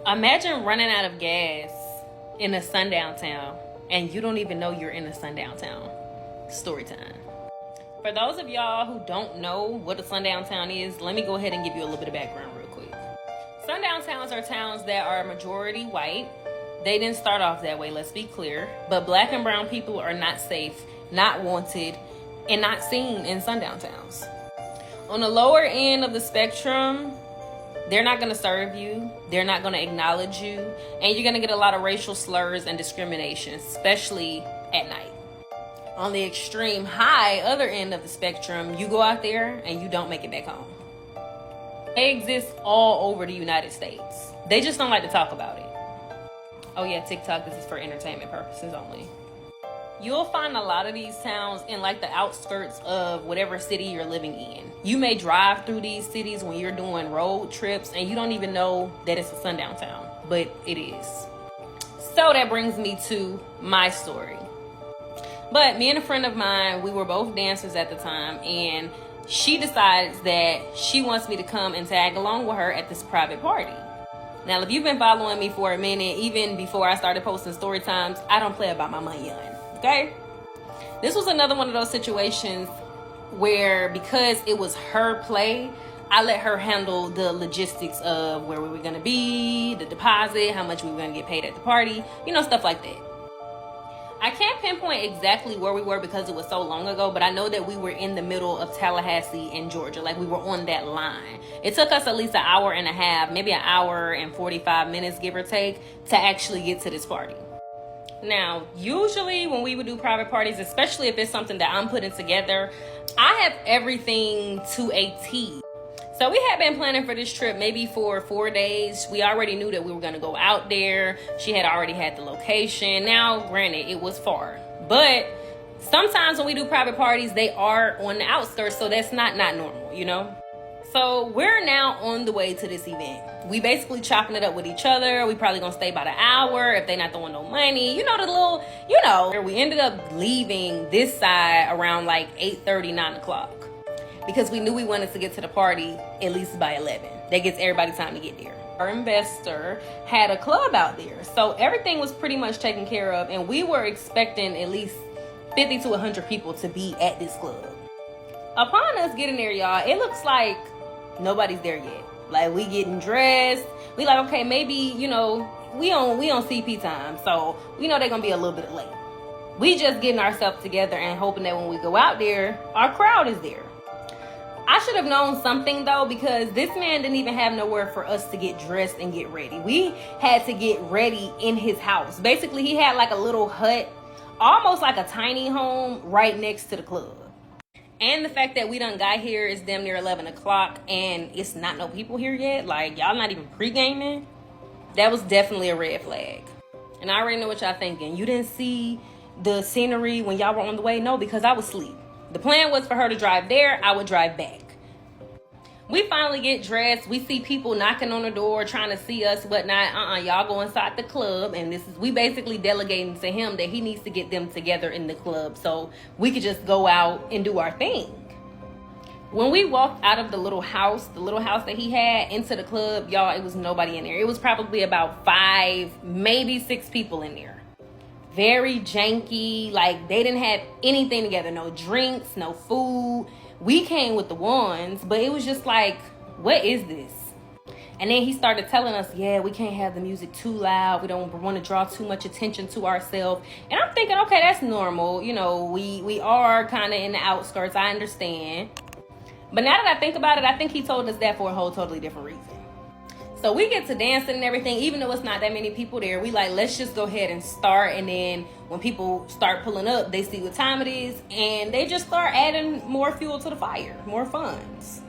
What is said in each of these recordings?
Imagine running out of gas in a sundown town and you don't even know you're in a sundown town. Story time. For those of y'all who don't know what a sundown town is, let me go ahead and give you a little bit of background real quick. Sundown towns are towns that are majority white. They didn't start off that way, let's be clear. But black and brown people are not safe, not wanted, and not seen in sundown towns. On the lower end of the spectrum, they're not going to serve you. They're not going to acknowledge you. And you're going to get a lot of racial slurs and discrimination, especially at night. On the extreme high other end of the spectrum, you go out there and you don't make it back home. They exist all over the United States. They just don't like to talk about it. Oh yeah, TikTok, this is for entertainment purposes only. You'll find a lot of these towns in like the outskirts of whatever city you're living in. You may drive through these cities when you're doing road trips and you don't even know that it's a sundown town, but it is. So that brings me to my story. But me and a friend of mine, we were both dancers at the time, and she decides that she wants me to come and tag along with her at this private party. Now, if you've been following me for a minute, even before I started posting story times, I don't play about my money, okay? This was another one of those situations where, because it was her play, I let her handle the logistics of where we were going to be, the deposit, how much we were going to get paid at the party, stuff like that. I can't pinpoint exactly where we were because it was so long ago, but I know that we were in the middle of Tallahassee and Georgia. Like, we were on that line. It took us at least an hour and a half, maybe an hour and 45 minutes, give or take, to actually get to this party. Now, usually when we would do private parties, especially if it's something that I'm putting together, I have everything to a T. So we had been planning for this trip maybe for 4 days. We already knew that we were going to go out there. She had already had the location. Now, granted, it was far. But sometimes when we do private parties, they are on the outskirts. So that's not normal, So we're now on the way to this event. We basically chopping it up with each other. We probably going to stay about an hour if they not throwing no money. We ended up leaving this side around like 8:30, 9 o'clock. Because we knew we wanted to get to the party at least by 11. That gets everybody time to get there. Our investor had a club out there. So everything was pretty much taken care of. And we were expecting at least 50 to 100 people to be at this club. Upon us getting there, y'all, it looks like nobody's there yet. Like, we getting dressed. We like, okay, maybe, we on CP time. So we know they're going to be a little bit late. We just getting ourselves together and hoping that when we go out there, our crowd is there. I should have known something, though, because this man didn't even have nowhere for us to get dressed and get ready. We had to get ready in his house. Basically, he had like a little hut, almost like a tiny home right next to the club. And the fact that we done got here is damn near 11 o'clock and it's not no people here yet. Like, y'all not even pre-gaming. That was definitely a red flag. And I already know what y'all thinking. You didn't see the scenery when y'all were on the way? No, because I was asleep. The plan was for her to drive there. I would drive back. We finally get dressed. We see people knocking on the door, trying to see us, whatnot. Y'all go inside the club. And we basically delegating to him that he needs to get them together in the club so we could just go out and do our thing. When we walked out of the little house that he had, into the club, y'all, it was nobody in there. It was probably about 5, maybe 6 people in there. Very janky. Like, they didn't have anything together. No drinks, no food. We came with the ones, but it was just like, what is this? And then he started telling us, yeah, we can't have the music too loud. We don't want to draw too much attention to ourselves. And I'm thinking, okay, that's normal. We are kind of in the outskirts. I understand. But now that I think about it, I think he told us that for a whole totally different reason. So we get to dancing and everything, even though it's not that many people there. We like, let's just go ahead and start. And then when people start pulling up, they see what time it is. And they just start adding more fuel to the fire, more funds.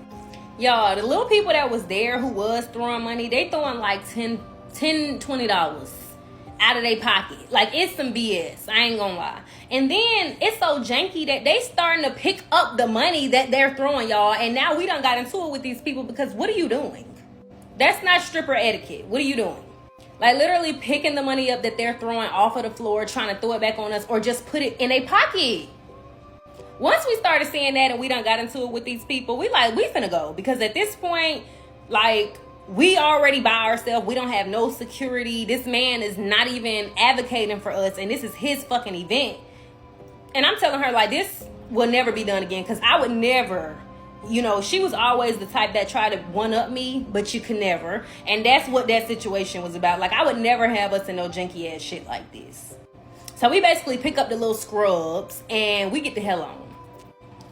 Y'all, the little people that was there who was throwing money, they throwing like $10, $20 out of their pocket. Like, it's some BS. I ain't gonna lie. And then it's so janky that they starting to pick up the money that they're throwing, y'all. And now we done got into it with these people because what are you doing? That's not stripper etiquette. What are you doing? Like, literally picking the money up that they're throwing off of the floor, trying to throw it back on us, or just put it in a pocket. Once we started seeing that and we done got into it with these people, we finna go. Because at this point, like, we already by ourselves. We don't have no security. This man is not even advocating for us, and this is his fucking event. And I'm telling her, like, this will never be done again, because I would never, you know, she was always the type that tried to one-up me, but you can never. And that's what that situation was about. Like, I would never have us in no janky ass shit like this. So we basically pick up the little scrubs and we get the hell on.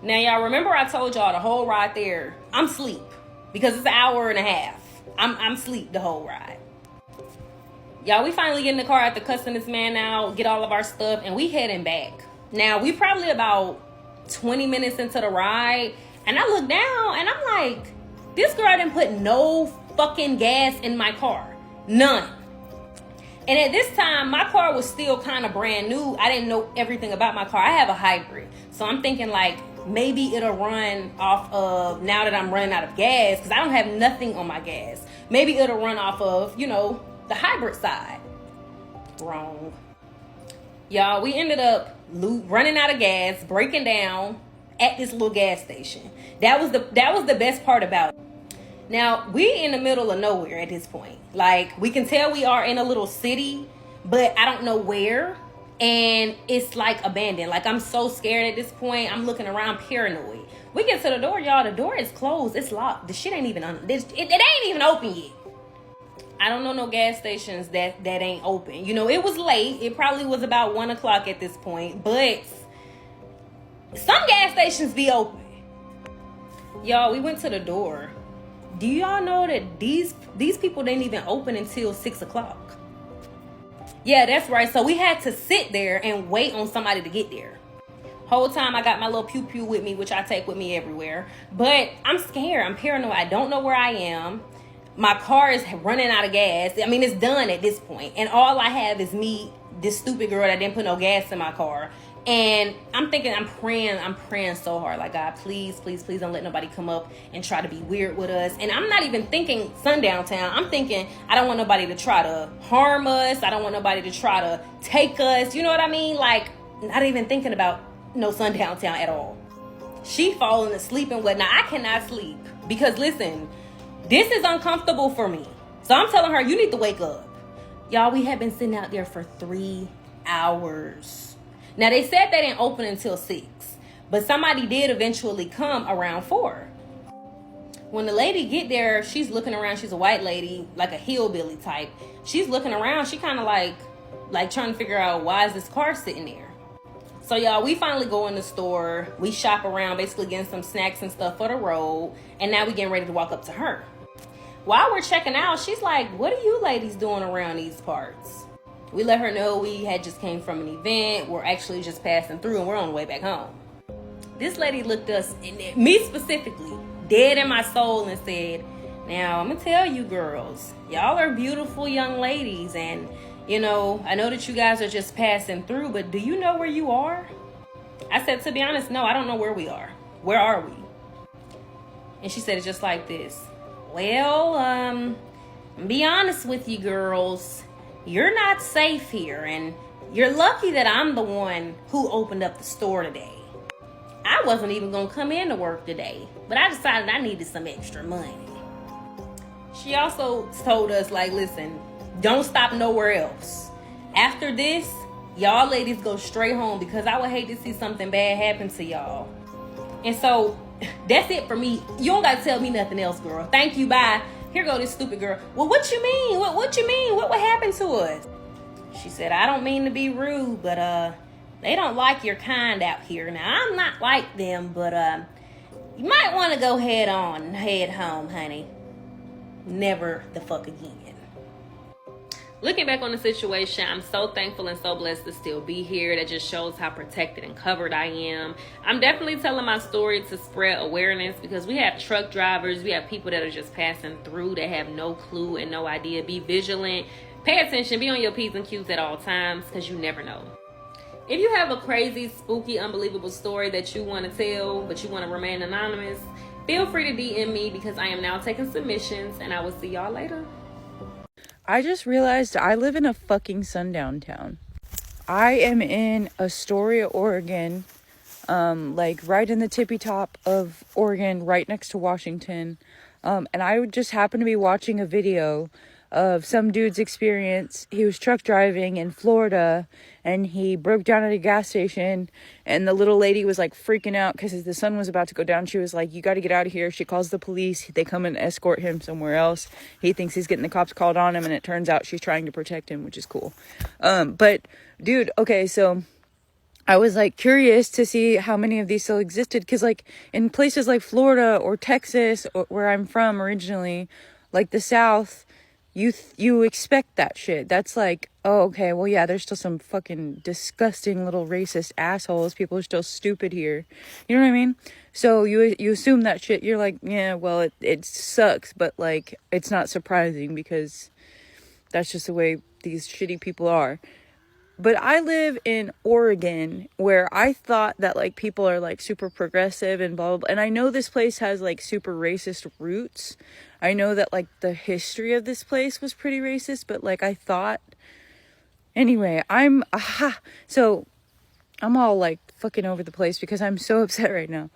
Now, y'all remember I told y'all the whole ride there, I'm asleep, because it's an hour and a half. I'm asleep the whole ride. Y'all, we finally get in the car after cussing this man out, get all of our stuff, and we heading back. Now, we probably about 20 minutes into the ride, and I look down, and I'm like, this girl didn't put no fucking gas in my car. None. And at this time, my car was still kind of brand new. I didn't know everything about my car. I have a hybrid. So I'm thinking, like, maybe it'll run off of, now that I'm running out of gas, because I don't have nothing on my gas. Maybe it'll run off of, you know, the hybrid side. Wrong. Y'all, we ended up running out of gas, breaking down at this little gas station. That was the best part about it. Now, we in the middle of nowhere at this point. Like, we can tell we are in a little city, but I don't know where. And it's like abandoned. Like, I'm so scared at this point. I'm looking around paranoid. We get to the door, y'all. The door is closed. It's locked. The shit ain't even it ain't even open yet. I don't know no gas stations that ain't open. You know, it was late. It probably was about 1 o'clock at this point. But some gas stations be open. Y'all, we went to the door. Do y'all know that these people didn't even open until 6 o'clock? Yeah, that's right. So we had to sit there and wait on somebody to get there. Whole time I got my little pew-pew with me, which I take with me everywhere. But I'm scared. I'm paranoid. I don't know where I am. My car is running out of gas. I mean, it's done at this point. And all I have is me, this stupid girl that didn't put no gas in my car. And I'm thinking, I'm praying so hard. Like, God, please, please, please don't let nobody come up and try to be weird with us. And I'm not even thinking Sundown Town. I'm thinking, I don't want nobody to try to harm us. I don't want nobody to try to take us. You know what I mean? Like, not even thinking about no Sundown Town at all. She falling asleep and whatnot. I cannot sleep. Because, listen, this is uncomfortable for me. So I'm telling her, you need to wake up. Y'all, we have been sitting out there for 3 hours. Now, they said they didn't open until 6, but somebody did eventually come around 4. When the lady get there, she's looking around. She's a white lady, like a hillbilly type. She's looking around. She kind of like trying to figure out, why is this car sitting there? So, y'all, we finally go in the store. We shop around, basically getting some snacks and stuff for the road. And now we getting ready to walk up to her. While we're checking out, she's like, what are you ladies doing around these parts? We let her know we had just came from an event. We're actually just passing through and we're on the way back home. This lady looked us, me specifically, dead in my soul and said, now, I'm going to tell you girls, y'all are beautiful young ladies. And, you know, I know that you guys are just passing through, but do you know where you are? I said, to be honest, no, I don't know where we are. Where are we? And she said it just like this. Well, be honest with you girls. You're not safe here, and you're lucky that I'm the one who opened up the store today. I wasn't even going to come in to work today, but I decided I needed some extra money. She also told us, like, listen, don't stop nowhere else. After this, y'all ladies go straight home, because I would hate to see something bad happen to y'all. And so, that's it for me. You don't got to tell me nothing else, girl. Thank you, bye. Here go this stupid girl. Well, what you mean? What you mean? What happened to us? She said, I don't mean to be rude, but they don't like your kind out here. Now, I'm not like them, but you might want to go head home, honey. Never the fuck again. Looking back on the situation, I'm so thankful and so blessed to still be here. That just shows how protected and covered I am. I'm definitely telling my story to spread awareness, because we have truck drivers, we have people that are just passing through that have no clue and no idea. Be vigilant, pay attention, be on your P's and Q's at all times, because you never know. If you have a crazy, spooky, unbelievable story that you want to tell, but you want to remain anonymous, feel free to DM me, because I am now taking submissions, and I will see y'all later. I just realized I live in a fucking Sundown Town. I am in Astoria, Oregon, like right in the tippy top of Oregon, right next to Washington. And I just happened to be watching a video of some dude's experience. He was truck driving in Florida, and he broke down at a gas station, and the little lady was like freaking out because the sun was about to go down. She was like, you got to get out of here. She calls the police. They come and escort him somewhere else. He thinks he's getting the cops called on him, and it turns out she's trying to protect him, which is cool. But dude, okay, so I was like curious to see how many of these still existed, because like in places like Florida or Texas, or where I'm from originally, like the South, you expect that shit. That's like, oh, okay, well, yeah, there's still some fucking disgusting little racist assholes. People are still stupid here. You know what I mean? So you assume that shit. You're like, yeah, well, it sucks, but like it's not surprising because that's just the way these shitty people are. But I live in Oregon, where I thought that like people are like super progressive and blah, blah, blah. And I know this place has like super racist roots. I know that like the history of this place was pretty racist, but like I thought, anyway, so I'm all like fucking over the place because I'm so upset right now.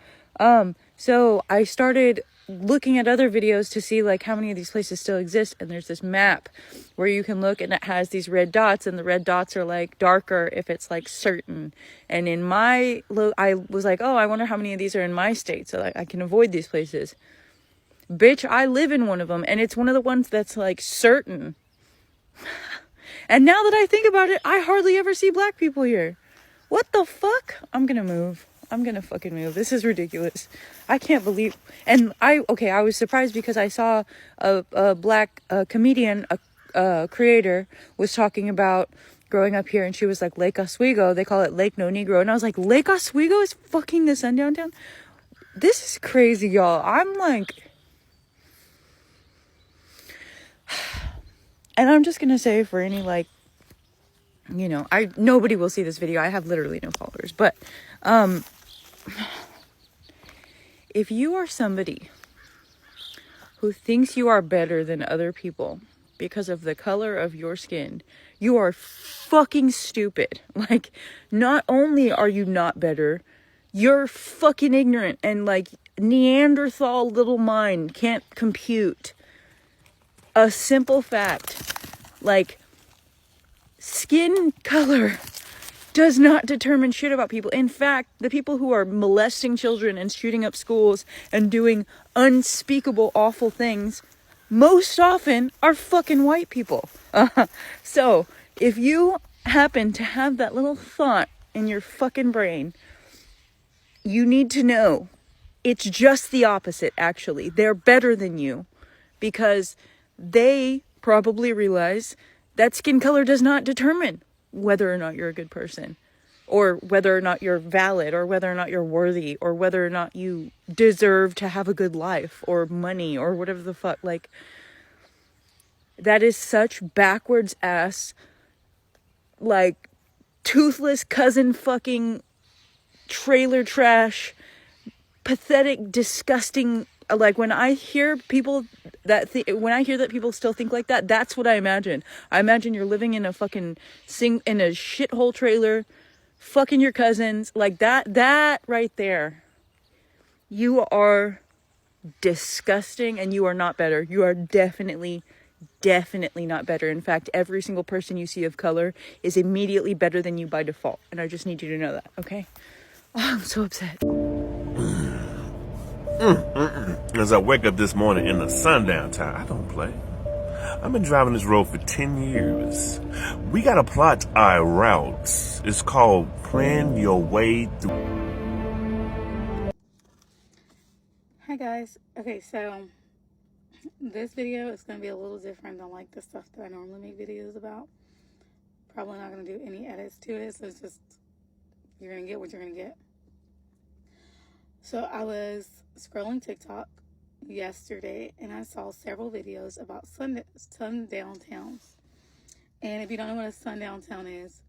So I started looking at other videos to see like how many of these places still exist, and there's this map where you can look, and it has these red dots, and the red dots are like darker if it's like certain. And in my I was like, oh, I wonder how many of these are in my state, so like I can avoid these places. Bitch, I live in one of them, and it's one of the ones that's like certain. And now that I think about it, I hardly ever see black people here. What the fuck? I'm gonna move. I'm gonna fucking move. This is ridiculous. I can't believe. And I was surprised because I saw a black comedian, a creator, was talking about growing up here, and she was like, Lake Oswego, they call it Lake No Negro. And I was like, Lake Oswego is fucking the Sundown Town? This is crazy, y'all. I'm like, and I'm just gonna say, for any like, you know, nobody will see this video. I have literally no followers, but if you are somebody who thinks you are better than other people because of the color of your skin, you are fucking stupid. Like, not only are you not better, you're fucking ignorant, and like Neanderthal little mind can't compute a simple fact. Like, skin color does not determine shit about people. In fact, the people who are molesting children and shooting up schools and doing unspeakable awful things most often are fucking white people. So if you happen to have that little thought in your fucking brain, you need to know it's just the opposite. Actually, they're better than you because they probably realize that skin color does not determine whether or not you're a good person, or whether or not you're valid, or whether or not you're worthy, or whether or not you deserve to have a good life or money or whatever the fuck. Like, that is such backwards ass, like, toothless cousin fucking trailer trash, pathetic, disgusting. Like, when I hear people that people still think like that, that's what I imagine. I imagine you're living in a fucking in a shithole trailer, fucking your cousins, like that right there. You are disgusting, and you are not better. You are definitely not better. In fact, every single person you see of color is immediately better than you by default. And I just need you to know that, okay? Oh, I'm so upset. As I wake up this morning in the Sundown Town, I don't play. I've been driving this road for 10 years. We gotta plot our routes. It's called Plan Your Way Through. Hi guys. Okay, so this video is going to be a little different than like the stuff that I normally make videos about. Probably not going to do any edits to it, so it's just, you're going to get what you're going to get. So I was scrolling TikTok yesterday, and I saw several videos about sundown towns. And if you don't know what a sundown town is,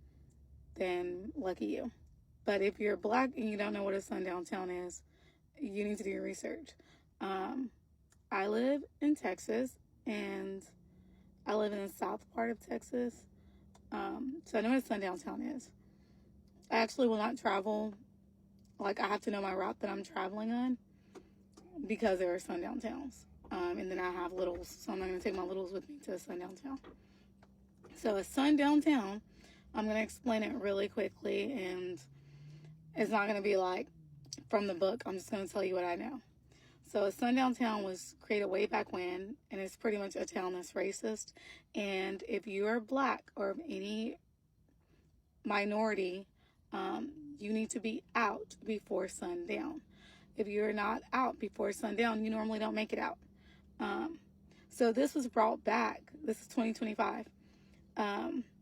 then lucky you. But if you're black and you don't know what a sundown town is, you need to do your research. I live in Texas, and I live in the south part of Texas. So I know what a sundown town is. I actually will not travel. Like, I have to know my route that I'm traveling on because there are sundown towns. and then I have littles, so I'm not going to take my littles with me to Sundown Town. So a Sundown Town, I'm going to explain it really quickly, and it's not going to be like from the book. I'm just going to tell you what I know. So a Sundown Town was created way back when, and it's pretty much a town that's racist. And if you are black or of any minority, you need to be out before sundown. If you're not out before sundown, you normally don't make it out. So this was brought back. This is 2025.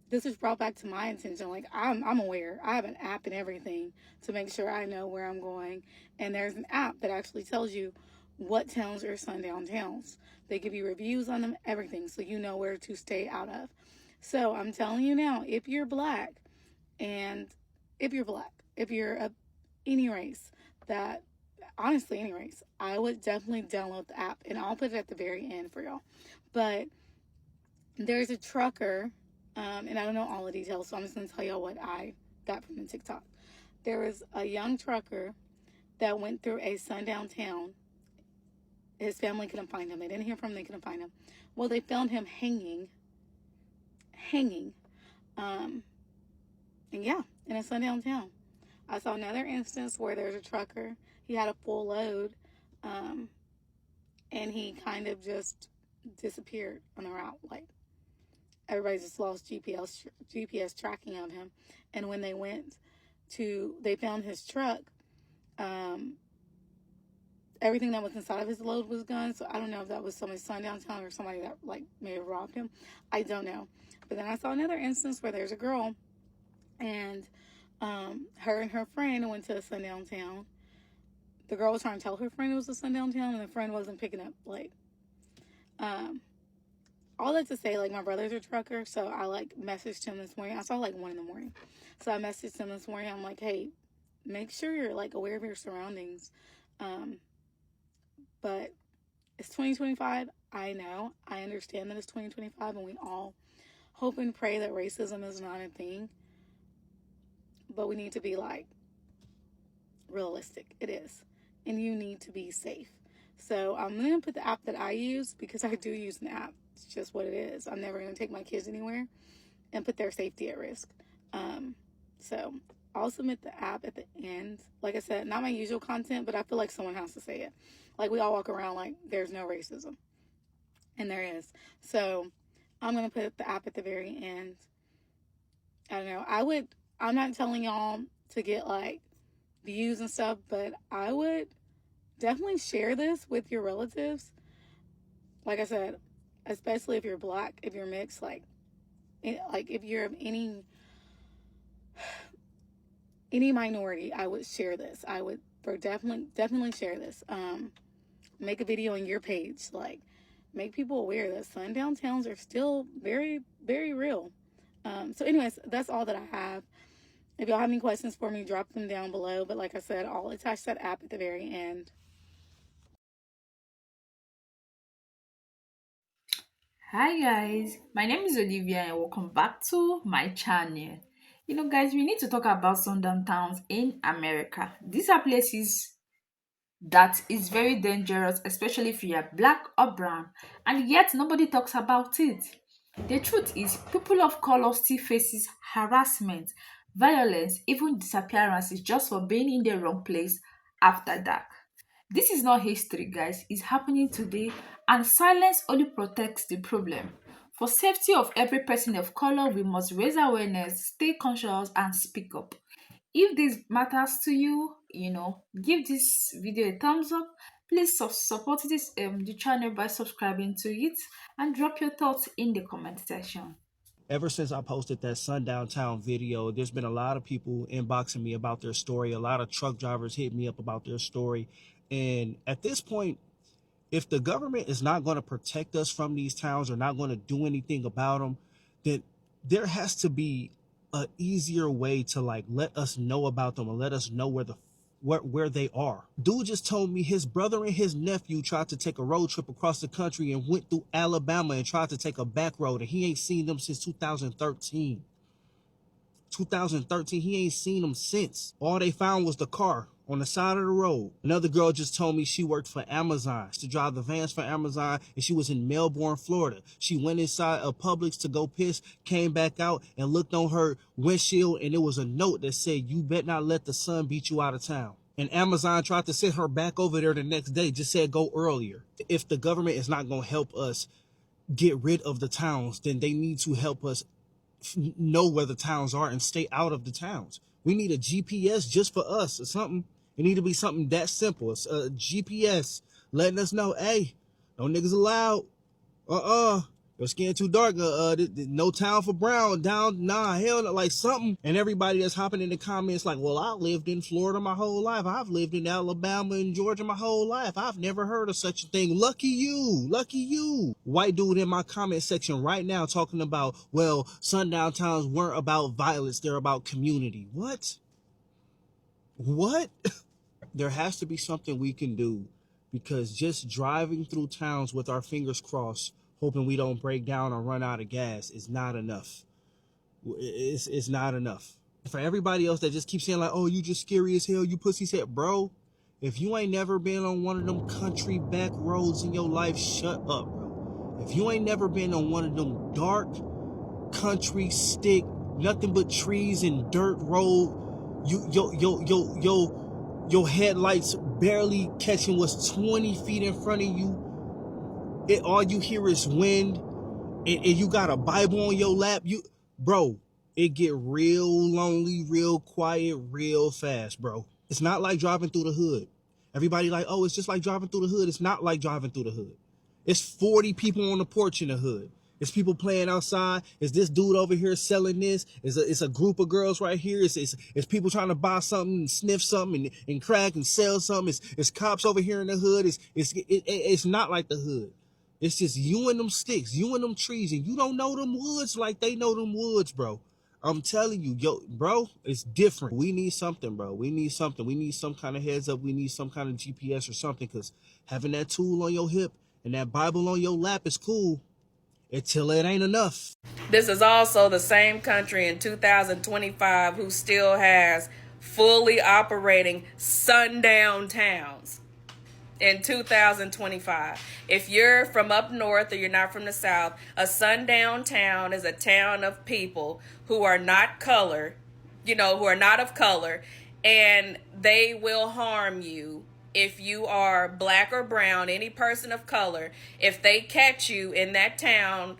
This was brought back to my attention. Like, I'm aware. I have an app and everything to make sure I know where I'm going. And there's an app that actually tells you what towns are sundown towns. They give you reviews on them, everything, so you know where to stay out of. So I'm telling you now, if you're black, if you're of any race, that honestly any race, I would definitely download the app, and I'll put it at the very end for y'all. But there's a trucker, and I don't know all the details, so I'm just gonna tell y'all what I got from the TikTok. There was a young trucker that went through a sundown town. His family couldn't find him. They didn't hear from him. They couldn't find him. Well, they found him hanging. And yeah, in a sundown town. I saw another instance where there's a trucker. He had a full load, and he kind of just disappeared on the route. Like, everybody just lost GPS tracking of him. And when they they found his truck, everything that was inside of his load was gone. So I don't know if that was somebody's sundown town or somebody that like may have robbed him. I don't know. But then I saw another instance where there's a girl, and her and her friend went to a sundown town. The girl was trying to tell her friend it was a sundown town, and the friend wasn't picking up. Like, all that to say, like, my brother's a trucker, so I like messaged him this morning. I saw like 1 a.m. So I messaged him this morning. I'm like, hey, make sure you're like aware of your surroundings. But it's 2025. I know. I understand that it's 2025, and we all hope and pray that racism is not a thing. But we need to be like realistic. It is. And you need to be safe. So I'm going to put the app that I use, because I do use an app. It's just what it is. I'm never going to take my kids anywhere and put their safety at risk. So I'll submit the app at the end. Like I said, not my usual content, but I feel like someone has to say it. Like, we all walk around like there's no racism. And there is. So I'm going to put the app at the very end. I don't know. I'm not telling y'all to get like views and stuff, but I would definitely share this with your relatives. Like I said, especially if you're black, if you're mixed, like if you're of any minority, I would share this. I would definitely share this. Make a video on your page, like make people aware that sundown towns are still very, very real. So anyways, that's all that I have. If y'all have any questions for me, drop them down below. But like I said, I'll attach that app at the very end. Hi guys, my name is Olivia and welcome back to my channel. You know guys, we need to talk about sundown towns in America. These are places that is very dangerous, especially if you are black or brown, and yet nobody talks about it. The truth is, people of color still faces harassment, violence, even disappearances just for being in the wrong place after dark. This is not history, guys. It's happening today, and silence only protects the problem. For safety of every person of color, we must raise awareness, stay conscious, and speak up. If this matters to you, give this video a thumbs up. Please support the channel by subscribing to it, and drop your thoughts in the comment section. Ever since I posted that Sundown Town video, there's been a lot of people inboxing me about their story. A lot of truck drivers hit me up about their story. And at this point, if the government is not going to protect us from these towns or not going to do anything about them, then there has to be an easier way to like let us know about them and let us know where they are. Dude just told me his brother and his nephew tried to take a road trip across the country and went through Alabama and tried to take a back road, and he ain't seen them since 2013. 2013, he ain't seen them since. All they found was the car on the side of the road. Another girl just told me she worked for Amazon. She drive the vans for Amazon, and she was in Melbourne, Florida. She went inside a Publix to go piss, came back out and looked on her windshield, and it was a note that said, "You bet not let the sun beat you out of town." And Amazon tried to send her back over there the next day, just said go earlier. If the government is not going to help us get rid of the towns, then they need to help us know where the towns are and stay out of the towns. We need a GPS just for us or something. It need to be something that simple. It's a GPS letting us know, hey, no niggas allowed. Your skin too dark. No town for brown. Down, nah, hell no, like something. And everybody that's hopping in the comments like, well, I lived in Florida my whole life. I've lived in Alabama and Georgia my whole life. I've never heard of such a thing. Lucky you. Lucky you. White dude in my comment section right now talking about, well, sundown towns weren't about violence. They're about community. What? What? There has to be something we can do, because just driving through towns with our fingers crossed, hoping we don't break down or run out of gas is not enough. It's not enough. For everybody else that just keeps saying like, oh, you just scary as hell, you pussy's head, bro. If you ain't never been on one of them country back roads in your life, shut up, bro. If you ain't never been on one of them dark country stick, nothing but trees and dirt road, your headlights barely catching what's 20 feet in front of you. All you hear is wind, and you got a Bible on your lap. Bro, it get real lonely, real quiet, real fast, bro. It's not like driving through the hood. Everybody like, oh, it's just like driving through the hood. It's not like driving through the hood. It's 40 people on the porch in the hood. It's people playing outside. It's this dude over here selling this. It's a group of girls right here. It's people trying to buy something and sniff something and crack and sell something. It's cops over here in the hood. It's not like the hood. It's just you and them sticks, you and them trees, and you don't know them woods like they know them woods, bro. I'm telling you, yo, bro, it's different. We need something, bro. We need something. We need some kind of heads up. We need some kind of GPS or something, because having that tool on your hip and that Bible on your lap is cool until it ain't enough. This is also the same country in 2025 who still has fully operating sundown towns. In 2025. If you're from up north or you're not from the south, a sundown town is a town of people who are not color, who are not of color, and they will harm you if you are black or brown, any person of color. If they catch you in that town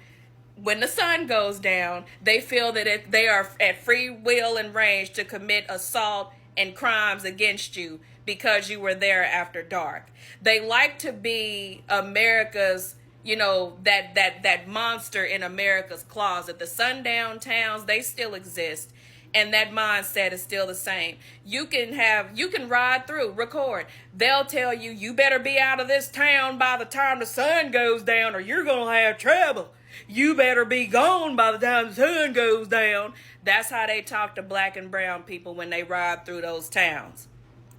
when the sun goes down, they feel that they are at free will and range to commit assault and crimes against you because you were there after dark. They like to be America's, that monster in America's closet. The sundown towns, they still exist. And that mindset is still the same. You can ride through, record. They'll tell you, you better be out of this town by the time the sun goes down or you're going to have trouble. You better be gone by the time the sun goes down. That's how they talk to black and brown people when they ride through those towns.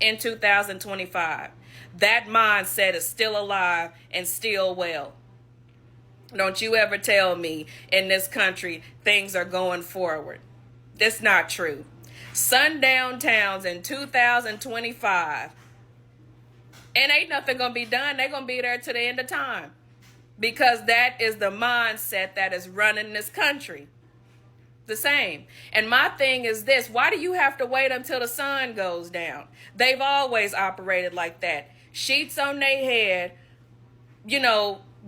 In 2025, that mindset is still alive and still well. Don't you ever tell me in this country things are going forward. That's not true. Sundown towns in 2025, and ain't nothing gonna be done. They're gonna be there to the end of time, because that is the mindset that is running this country. The same. And my thing is this: why do you have to wait until the sun goes down? They've always operated like that. Sheets on their head,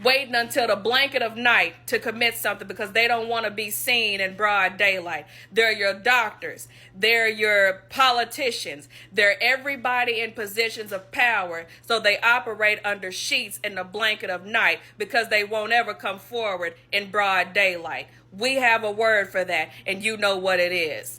waiting until the blanket of night to commit something because they don't want to be seen in broad daylight. They're your doctors. They're your politicians. They're everybody in positions of power. So they operate under sheets in the blanket of night because they won't ever come forward in broad daylight. We have a word for that, and you know what it is.